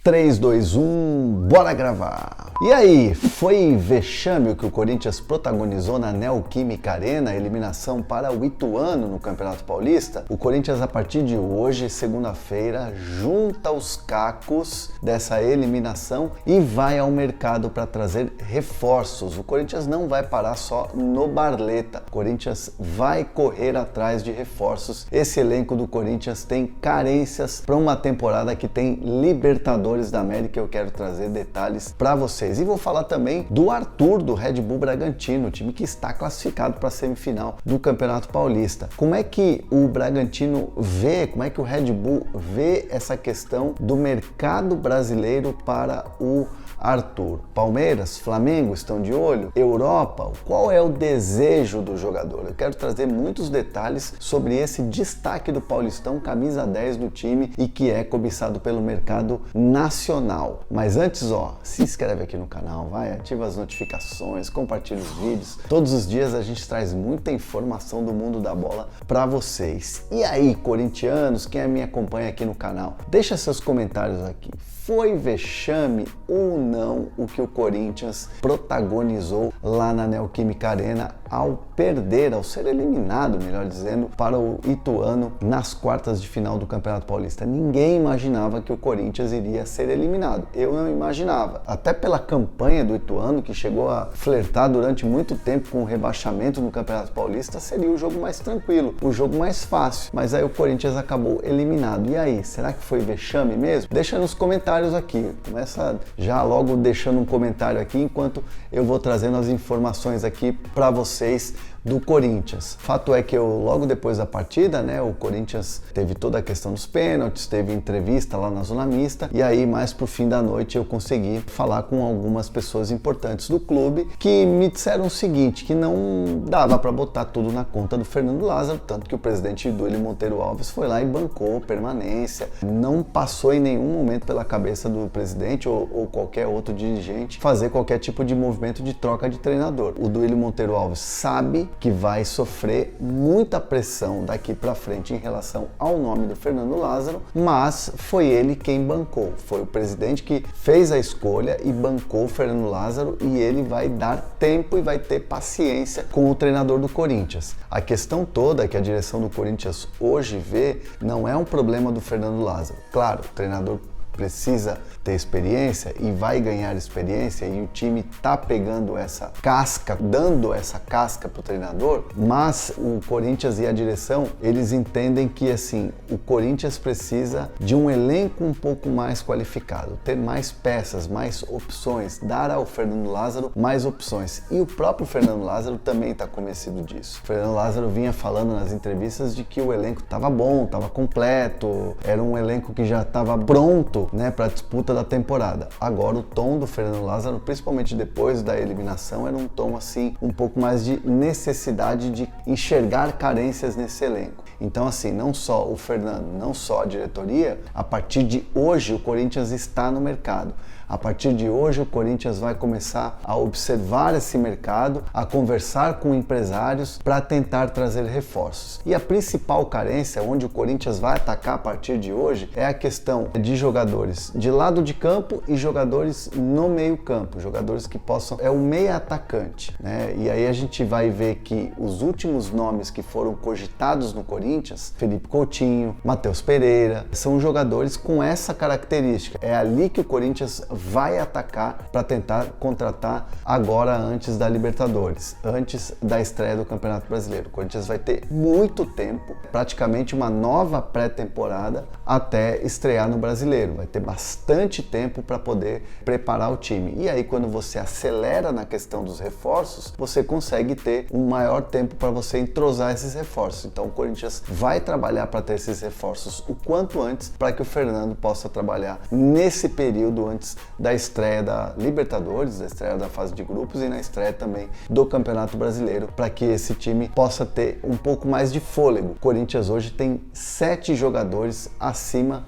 3, 2, 1, bora gravar! E aí, foi vexame o que o Corinthians protagonizou na Neoquímica Arena, a eliminação para o Ituano no Campeonato Paulista? O Corinthians, a partir de hoje, segunda-feira, junta os cacos dessa eliminação e vai ao mercado para trazer reforços. O Corinthians não vai parar só no Barleta, o Corinthians vai correr atrás de reforços. Esse elenco do Corinthians tem carências para uma temporada que tem Libertadores da América. Eu quero trazer detalhes para vocês. E vou falar também do Arthur, do Red Bull Bragantino, time que está classificado para a semifinal do Campeonato Paulista. Como é que o Bragantino vê, como é que o Red Bull vê essa questão do mercado brasileiro para o Arthur? Palmeiras, Flamengo estão de olho? Europa? Qual é o desejo do jogador? Eu quero trazer muitos detalhes sobre esse destaque do Paulistão, camisa 10 do time e que é cobiçado pelo mercado nacional. Mas antes, se inscreve aqui no canal, vai, ativa as notificações, compartilha os vídeos. Todos os dias a gente traz muita informação do mundo da bola para vocês. E aí, corintianos, quem me acompanha aqui no canal, deixa seus comentários aqui. Foi vexame ou não o que o Corinthians protagonizou lá na Neoquímica Arena ao perder, ao ser eliminado, melhor dizendo, para o Ituano nas quartas de final do Campeonato Paulista? Ninguém imaginava que o Corinthians iria ser eliminado. Eu não imaginava. Até pela campanha do Ituano, que chegou a flertar durante muito tempo com o rebaixamento no Campeonato Paulista, seria o jogo mais tranquilo, o jogo mais fácil. Mas aí o Corinthians acabou eliminado. E aí, será que foi vexame mesmo? Deixa nos comentários aqui. Começa já logo deixando um comentário aqui enquanto eu vou trazendo as informações aqui para vocês do Corinthians. Fato é que logo depois da partida, o Corinthians teve toda a questão dos pênaltis, teve entrevista lá na zona mista, e aí mais pro fim da noite eu consegui falar com algumas pessoas importantes do clube que me disseram o seguinte, que não dava para botar tudo na conta do Fernando Lázaro, tanto que o presidente Duílio Monteiro Alves foi lá e bancou permanência. Não passou em nenhum momento pela cabeça do presidente ou qualquer outro dirigente fazer qualquer tipo de movimento de troca de treinador. O Duílio Monteiro Alves sabe que vai sofrer muita pressão daqui para frente em relação ao nome do Fernando Lázaro, mas foi ele quem bancou. Foi o presidente que fez a escolha e bancou o Fernando Lázaro, e ele vai dar tempo e vai ter paciência com o treinador do Corinthians. A questão toda que a direção do Corinthians hoje vê não é um problema do Fernando Lázaro. Claro, o treinador precisa ter experiência e vai ganhar experiência, e o time tá pegando essa casca, dando essa casca pro treinador, mas o Corinthians e a direção, eles entendem que assim, o Corinthians precisa de um elenco um pouco mais qualificado, ter mais peças, mais opções, dar ao Fernando Lázaro mais opções. E o próprio Fernando Lázaro também tá convencido disso. O Fernando Lázaro vinha falando nas entrevistas de que o elenco tava bom, tava completo, era um elenco que já tava pronto para a disputa da temporada. Agora o tom do Fernando Lázaro, principalmente depois da eliminação, era um tom assim, um pouco mais de necessidade de enxergar carências nesse elenco. Então assim, não só o Fernando, não só a diretoria, a partir de hoje o Corinthians está no mercado. A partir de hoje o Corinthians vai começar a observar esse mercado, a conversar com empresários para tentar trazer reforços. E a principal carência, onde o Corinthians vai atacar a partir de hoje, é a questão de jogadores de lado de campo e jogadores no meio campo, jogadores que possam, é o meia atacante, E aí a gente vai ver que os últimos nomes que foram cogitados no Corinthians, Felipe Coutinho, Matheus Pereira, são jogadores com essa característica. É ali que o Corinthians vai atacar para tentar contratar agora antes da Libertadores, antes da estreia do Campeonato Brasileiro. O Corinthians vai ter muito tempo, praticamente uma nova pré-temporada até estrear no Brasileiro. Vai ter bastante tempo para poder preparar o time. E aí quando você acelera na questão dos reforços, você consegue ter um maior tempo para você entrosar esses reforços. Então o Corinthians vai trabalhar para ter esses reforços o quanto antes, para que o Fernando possa trabalhar nesse período antes da estreia da Libertadores, da estreia da fase de grupos e na estreia também do Campeonato Brasileiro, para que esse time possa ter um pouco mais de fôlego. O Corinthians hoje tem 7 jogadores acima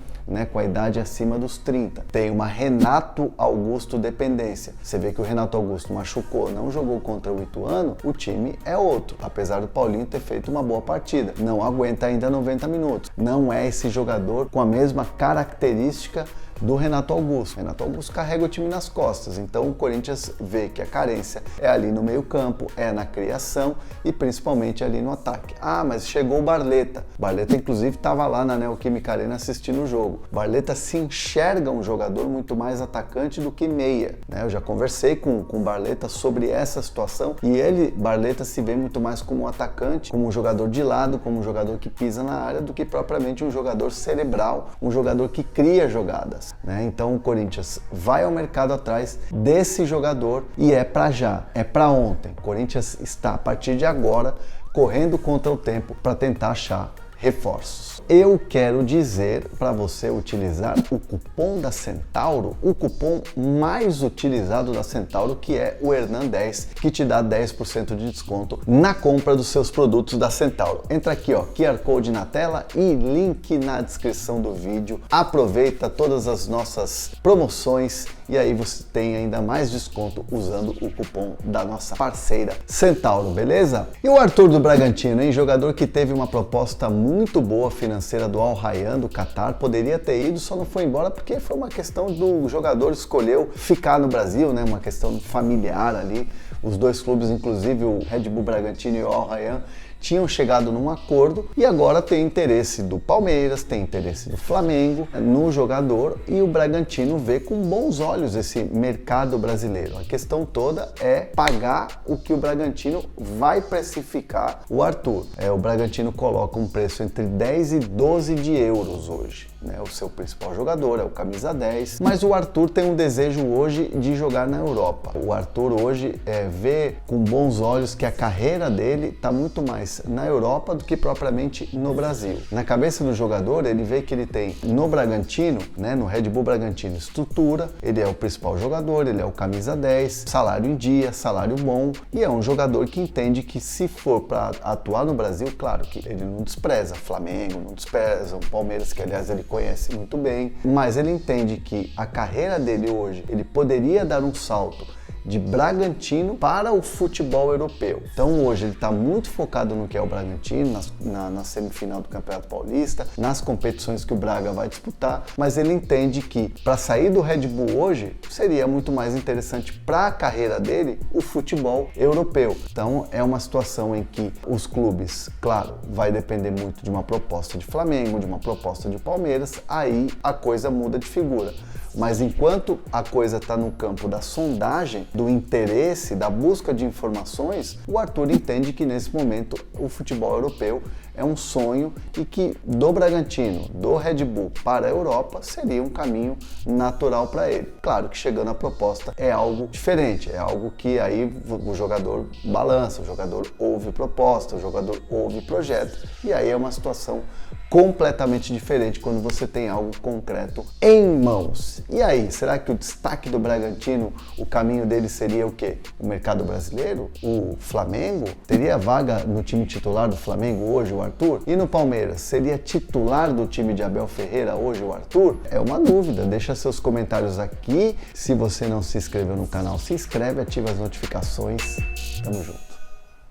com a idade acima dos 30. Tem uma Renato Augusto dependência. Você vê que o Renato Augusto machucou, não jogou contra o Ituano, o time é outro, apesar do Paulinho ter feito uma boa partida. Não aguenta ainda 90 minutos. Não é esse jogador com a mesma característica do Renato Augusto. O Renato Augusto carrega o time nas costas, então o Corinthians vê que a carência é ali no meio-campo, é na criação e principalmente ali no ataque. Ah, mas chegou o Barleta. Barleta, inclusive, estava lá na Neoquímica Arena assistindo o jogo. Barleta se enxerga um jogador muito mais atacante do que meia, né? Eu já conversei com o Barleta sobre essa situação e ele, Barleta, se vê muito mais como um atacante, como um jogador de lado, como um jogador que pisa na área, do que propriamente um jogador cerebral, um jogador que cria jogadas, né? Então o Corinthians vai ao mercado atrás desse jogador e é para já, é para ontem. O Corinthians está, a partir de agora, correndo contra o tempo para tentar achar reforços. Eu quero dizer para você utilizar o cupom da Centauro, o cupom mais utilizado da Centauro, que é o Hernan10, que te dá 10% de desconto na compra dos seus produtos da Centauro. Entra aqui, ó, QR Code na tela e link na descrição do vídeo. Aproveita todas as nossas promoções e aí você tem ainda mais desconto usando o cupom da nossa parceira Centauro, beleza? E o Arthur do Bragantino, hein? Jogador que teve uma proposta muito boa financeira do Al Rayyan do Catar, poderia ter ido, só não foi embora porque foi uma questão do jogador escolheu ficar no Brasil, né? Uma questão familiar ali. Os dois clubes, inclusive o Red Bull Bragantino e o Al Rayyan, tinham chegado num acordo e agora tem interesse do Palmeiras, tem interesse do Flamengo no jogador e o Bragantino vê com bons olhos esse mercado brasileiro. A questão toda é pagar o que o Bragantino vai precificar o Arthur. O Bragantino coloca um preço entre 10 e 12 de euros hoje. O seu principal jogador é o camisa 10, mas o Arthur tem um desejo hoje de jogar na Europa. O Arthur hoje vê com bons olhos que a carreira dele está muito mais na Europa do que propriamente no Brasil. Na cabeça do jogador, ele vê que ele tem no Bragantino, né, no Red Bull Bragantino, estrutura, ele é o principal jogador, ele é o camisa 10, salário em dia, salário bom, e é um jogador que entende que se for para atuar no Brasil, claro que ele não despreza Flamengo, não despreza o Palmeiras, que aliás ele conhece muito bem, mas ele entende que a carreira dele hoje, ele poderia dar um salto de Bragantino para o futebol europeu. Então hoje ele está muito focado no que é o Bragantino, na semifinal do Campeonato Paulista, nas competições que o Braga vai disputar, mas ele entende que para sair do Red Bull hoje seria muito mais interessante para a carreira dele o futebol europeu. Então é uma situação em que os clubes, claro, vai depender muito de uma proposta de Flamengo, de uma proposta de Palmeiras, aí a coisa muda de figura. Mas enquanto a coisa está no campo da sondagem, do interesse, da busca de informações, o Arthur entende que nesse momento o futebol europeu é um sonho e que do Bragantino, do Red Bull para a Europa seria um caminho natural para ele. Claro que chegando à proposta é algo diferente, é algo que aí o jogador balança, o jogador ouve proposta, o jogador ouve projeto e aí é uma situação completamente diferente quando você tem algo concreto em mãos. E aí, será que o destaque do Bragantino, o caminho dele seria o quê? O mercado brasileiro? O Flamengo? Teria vaga no time titular do Flamengo hoje, o Arthur? E no Palmeiras, seria titular do time de Abel Ferreira hoje, o Arthur? É uma dúvida, deixa seus comentários aqui. Se você não se inscreveu no canal, se inscreve, ativa as notificações. Tamo junto.